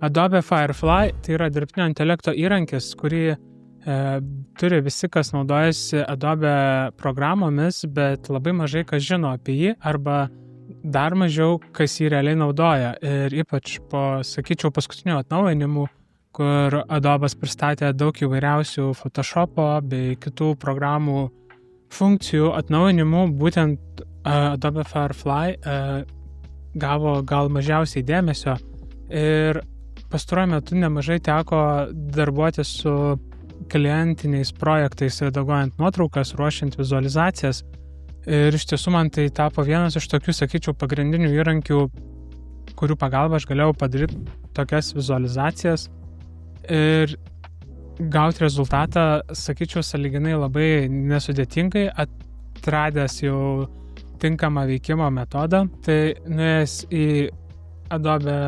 Adobe Firefly tai yra dirbtinio intelekto įrankis, kurį turi visi, kas naudojasi Adobe programomis, bet labai mažai kas žino apie jį arba dar mažiau, kas jį realiai naudoja. Ir ypač sakyčiau, paskutinių atnaujinimų, kur Adobe'as pristatė daug įvairiausių Photoshopo bei kitų programų funkcijų atnaujinimų, būtent Adobe Firefly gavo gal mažiausiai dėmesio. Ir pastaruoju metu nemažai teko darbuotis su klientiniais projektais, redaguojant nuotraukas, ruošiant vizualizacijas. Ir iš tiesų man tai tapo vienas iš tokių, sakyčiau, pagrindinių įrankių, kurių pagalba aš galėjau padaryti tokias vizualizacijas ir gauti rezultatą, sakyčiau, sąlyginai labai nesudėtingai, atradęs jau tinkamą veikimo metodą. Tai nuėjęs į Adobe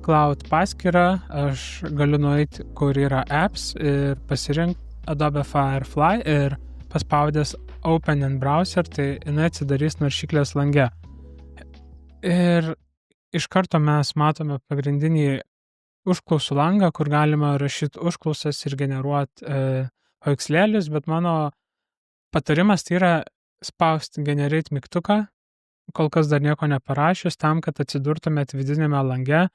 Cloud paskyrą, aš galiu nueiti, kur yra apps ir pasirinkti Adobe Firefly ir paspaudęs Open in Browser, tai jinai atsidarys naršyklės lange. Ir iš karto mes matome pagrindinį užklausų langą, kur galima rašyti užklausas ir generuoti paveikslėlius, bet mano patarimas tai yra spausti generate mygtuką, kol kas dar nieko neparašius, tam, kad atsidurtumėt vidinėme lange,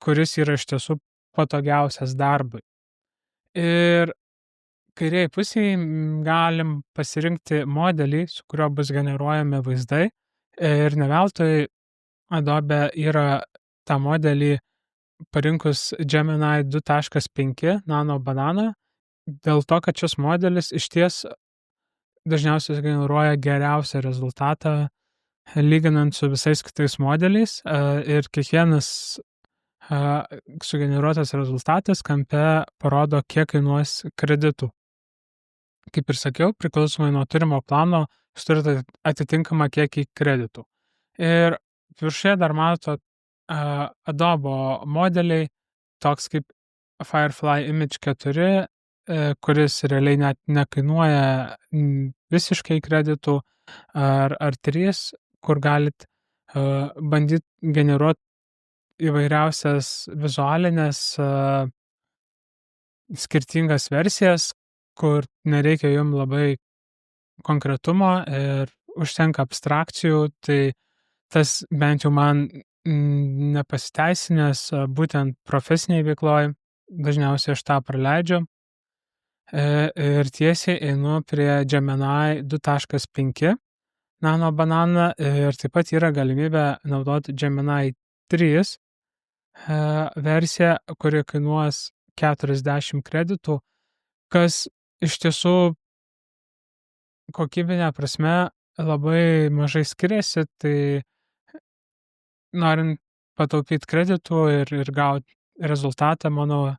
kuris yra iš tiesų patogiausias darbui. Ir kairėje pusėje galim pasirinkti modelį, su kurio bus generuojami vaizdai. Ir ne veltui Adobe yra tą modelį parinkus Gemini 2.5 Nano Banana, dėl to, kad šis modelis išties dažniausiai generuoja geriausią rezultatą lyginant su visais kitais modeliais ir kiekvienas sugeneruotas rezultatas kampe parodo, kiek kainuos kreditų. Kaip ir sakiau, priklausomai nuo turimo plano, jūs turite atitinkamą kiekį kreditų. Ir viršuje dar mato Adobe modeliai, toks kaip Firefly Image 4, kuris realiai net nekainuoja visiškai kreditų, ar 3, kur galit bandyti generuoti įvairiausias vizualinės skirtingas versijas, kur nereikia jums labai konkretumo ir užtenka abstrakcijų, tai tas bent jau man nepasiteisinęs būtent profesiniai veikloj, dažniausiai aš tą praleidžiu ir tiesiai einu prie Gemini 2.5 Nano Banana ir taip pat yra galimybė naudoti Gemini 3 versiją, kuri kainuos 40 kreditų, kas iš tiesų kokybinė prasme labai mažai skiriasi, tai norint pataupyti kreditų ir gauti rezultatą, mano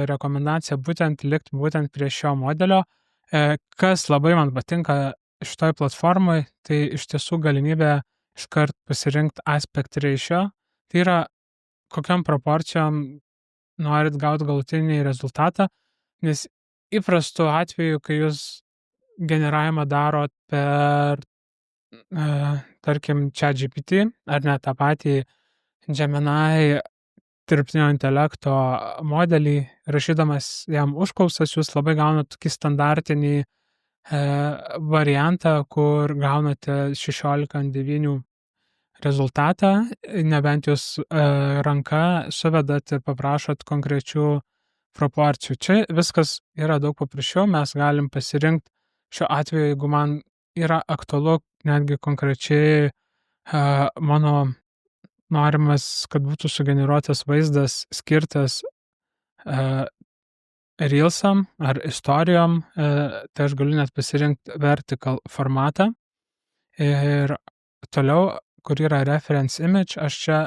rekomendacija likti būtent prie šio modelio. Kas labai man patinka šitoj platformoj, tai iš tiesų galimybė iškart pasirinkti aspect ratio, tai yra kokiam proporcijom norit gauti galutinį rezultatą, nes įprastu atveju, kai jūs generavimą darot per, tarkim, ChatGPT ar net tą patį Gemini dirbtinio intelekto modelį, rašydamas jam užklausas, jūs labai gaunat tokį standartinį variantą, kur gaunate 16:9 rezultatą, nebent jūs ranka suvedat ir paprašot konkrečių proporcijų. Čia viskas yra daug paprasčiau, mes galim pasirinkti šiuo atveju, jeigu man yra aktualu netgi konkrečiai mano norimas, kad būtų sugeneruotas vaizdas skirtas reelsam ar istorijom, tai aš galiu net pasirinkti vertical formatą ir toliau, kur yra reference image, aš čia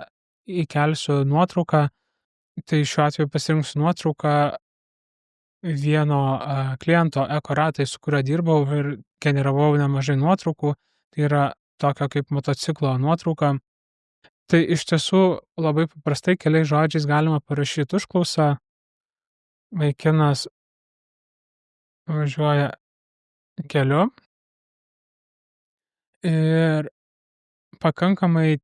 įkelsiu nuotrauką, tai šiuo atveju pasirinksiu nuotrauką vieno kliento ekoratai, su kuriuo dirbau ir generavau nemažai nuotraukų, tai yra tokio kaip motociklo nuotrauka. Tai iš tiesų labai paprastai keliais žodžiais galima parašyti užklausą. Vaikinas važiuoja keliu ir pakankamai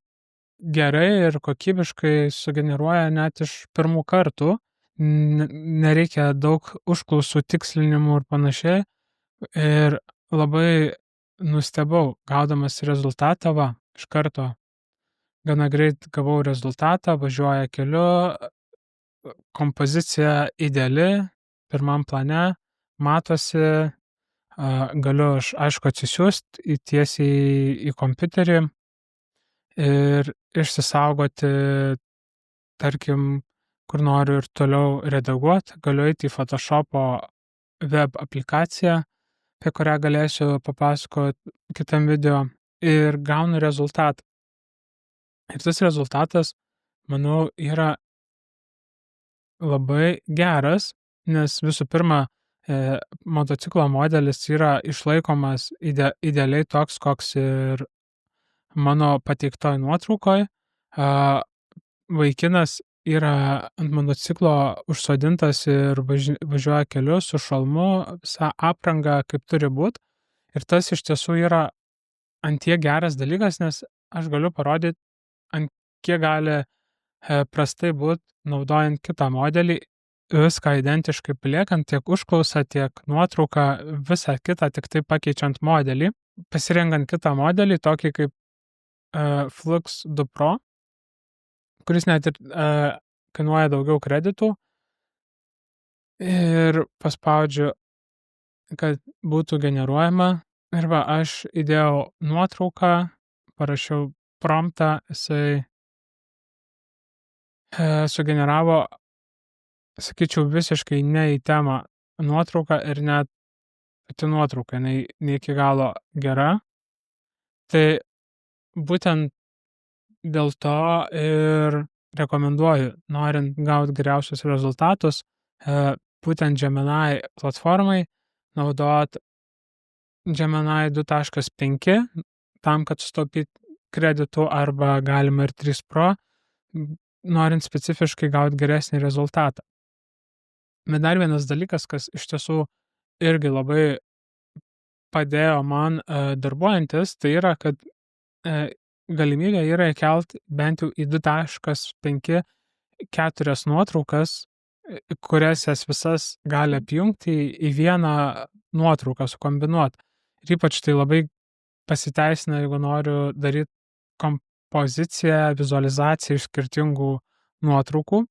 gerai ir kokybiškai sugeneruoja net iš pirmų kartų. Nereikia daug užklausų, tikslinimų ir panašiai. Ir labai nustebau, gaudamas rezultatą, iš karto gana greit gavau rezultatą, važiuoja keliu, kompozicija ideali, pirmam plane, matosi, galiu aš, aišku, atsisiųsti tiesiai į kompiuterį ir išsisaugoti, tarkim, kur noriu ir toliau redaguoti, galiu eiti į Photoshopo web aplikaciją, apie kurią galėsiu papasakoti kitam video ir gaunu rezultatą. Ir tas rezultatas, manau, yra labai geras, nes visų pirma, motociklo modelis yra išlaikomas idealiai toks, koks ir mano pateiktoj nuotraukoj. Vaikinas yra ant motociklo užsodintas ir važiuoja keliu su šalmu, visa apranga kaip turi būt. Ir tas iš tiesų yra ant tiek geras dalykas, nes aš galiu parodyti, ant kiek gali prastai būt naudojant kitą modelį, viską identiškai paliekant, tiek užklausą, tiek nuotrauką, visą kitą, tik tai pakeičiant modelį, pasirenkant kitą modelį, tokį kaip Flux 2 Pro, kuris net ir kainuoja daugiau kreditų, ir paspaudžiu, kad būtų generuojama, ir aš įdėjau nuotrauką, parašiau promptą, jisai sugeneravo, sakyčiau, visiškai ne į temą nuotrauką ir net pati nuotrauka, jinai ne iki galo gera. Tai būtent dėl to ir rekomenduoju, norint gauti geriausius rezultatus, būtent Gemini platformai naudot Gemini 2.5 tam, kad sutaupyt kreditų, arba galima ir 3 Pro, norint specifiškai gauti geresnį rezultatą. Bet dar vienas dalykas, kas iš tiesų irgi labai padėjo man darbuojantis, tai yra, kad galimybė yra įkelt bent jau į 2.5 4 nuotraukas, kurias jas visas gali apjungti į vieną nuotrauką, sukombinuoti. Ir ypač tai labai pasiteisina, jeigu noriu daryti kompoziciją, vizualizaciją iš skirtingų nuotraukų.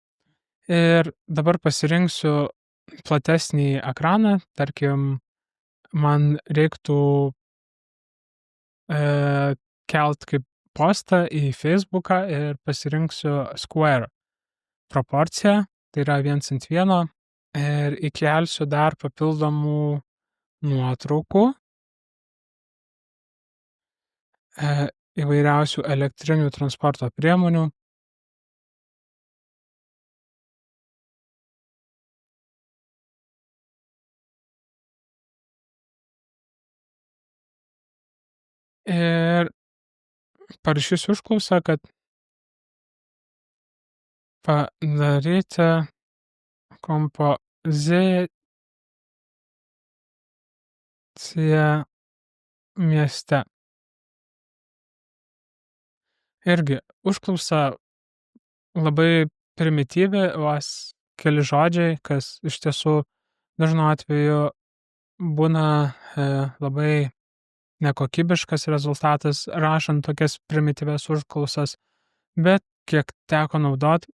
Ir dabar pasirinksiu platesnį ekraną, tarkim, man reiktų kelt kaip postą į Facebooką ir pasirinksiu Square proporciją, tai yra 1:1, ir įkelsiu dar papildomų nuotraukų, įvairiausių elektrinių transporto priemonių. Ir parašysiu užklausą, kad padaryti kompoziciją mieste. Irgi užklausa labai primityvi, vos keli žodžiai, kas iš tiesų dažnu atveju būna labai nekokybiškas rezultatas rašant tokias primityvias užklausas, bet kiek teko naudot,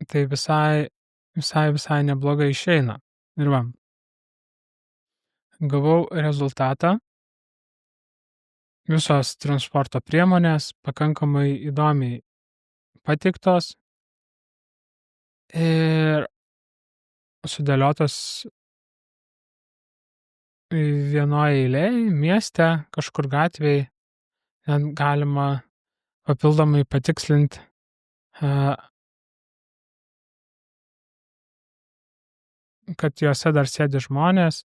tai visai neblogai išeina. Ir gavau rezultatą, visos transporto priemonės pakankamai įdomiai pateiktos ir sudėliotos vienoje eilėje, mieste, kažkur gatvėje, net galima papildomai patikslinti, kad juose dar sėdi žmonės.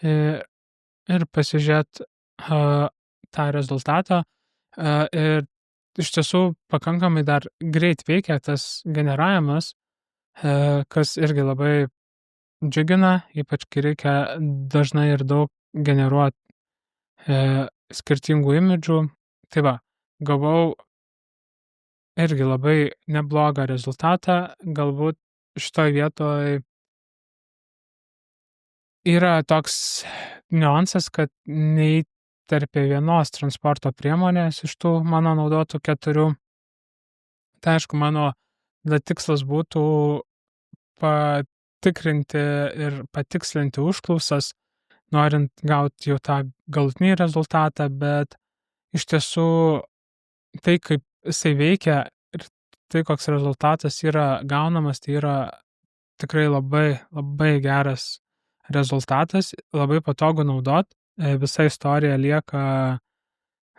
Ir pasižiūrėti tą rezultatą. Ir iš tiesų pakankamai dar greit veikia tas generavimas, kas irgi labai džiugina, ypač kai reikia dažnai ir daug generuoti skirtingų imidžų. Tai va, gavau irgi labai neblogą rezultatą. Galbūt šitoj vietoj yra toks niuansas, kad neįterpė vienos transporto priemonės iš tų mano naudotų 4. Tai aišku, mano tikslas būtų patikrinti ir patikslinti užklausas, norint gauti jau tą galutinį rezultatą, bet iš tiesų tai, kaip jisai veikia ir tai, koks rezultatas yra gaunamas, tai yra tikrai labai, labai geras rezultatas, labai patogu naudot, visa istorija lieka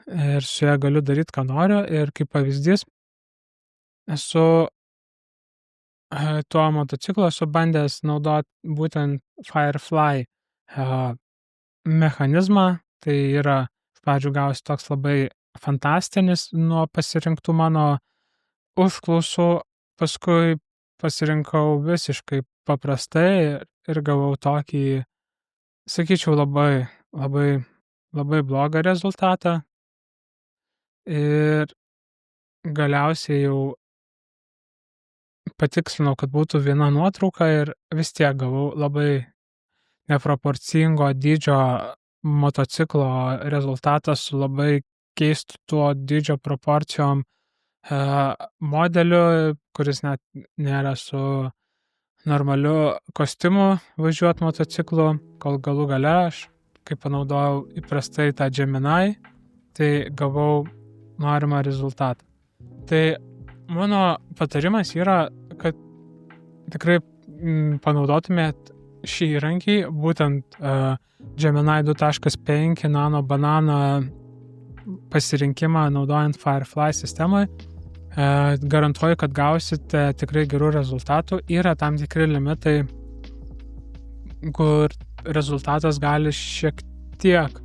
ir su ja galiu daryt, ką noriu. Ir kaip pavyzdys, esu tuo motociklu esu bandęs naudot būtent Firefly mechanizmą. Tai yra iš pradžių gavosi toks labai fantastinis nuo pasirinktų mano užklausų, paskui pasirinkau visiškai paprastai ir gavau tokį, sakyčiau, labai, labai, labai blogą rezultatą. Ir galiausiai jau patikslinau, kad būtų viena nuotrauka ir vis tiek gavau labai neproporcingo dydžio motociklo rezultatą su labai keistu tuo dydžio proporcijom modeliu, kuris net nėra su normaliu kostiumu važiuot motociklu, kol galų gale aš, kai panaudojau įprastai tą Gemini, tai gavau norimą rezultatą. Tai mano patarimas yra, kad tikrai panaudotumėt šį įrankį, būtent Gemini 2.5 Nano Banana pasirinkimą naudojant Firefly sistemai. Garantuoju, kad gausite tikrai gerų rezultatų. Yra tam tikri limitai, kur rezultatas gali šiek tiek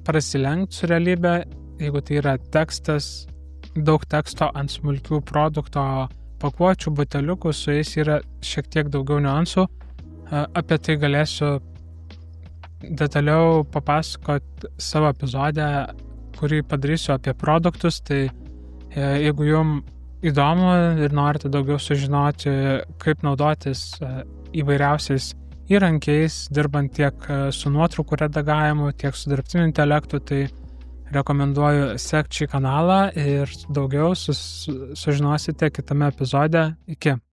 prasilenkti su realybė, jeigu tai yra tekstas, daug teksto ant smulkių produkto pakuočių, buteliukų, su jais yra šiek tiek daugiau niuansų. Apie tai galėsiu detaliau papasakot savo epizode, kurį padarysiu apie produktus. Tai jeigu jums įdomu ir norite daugiau sužinoti, kaip naudotis įvairiausiais įrankiais, dirbant tiek su nuotraukų redagavimu, tiek su dirbtiniu intelektu, tai rekomenduoju sekti šį kanalą ir daugiau sužinosite kitame epizode. Iki.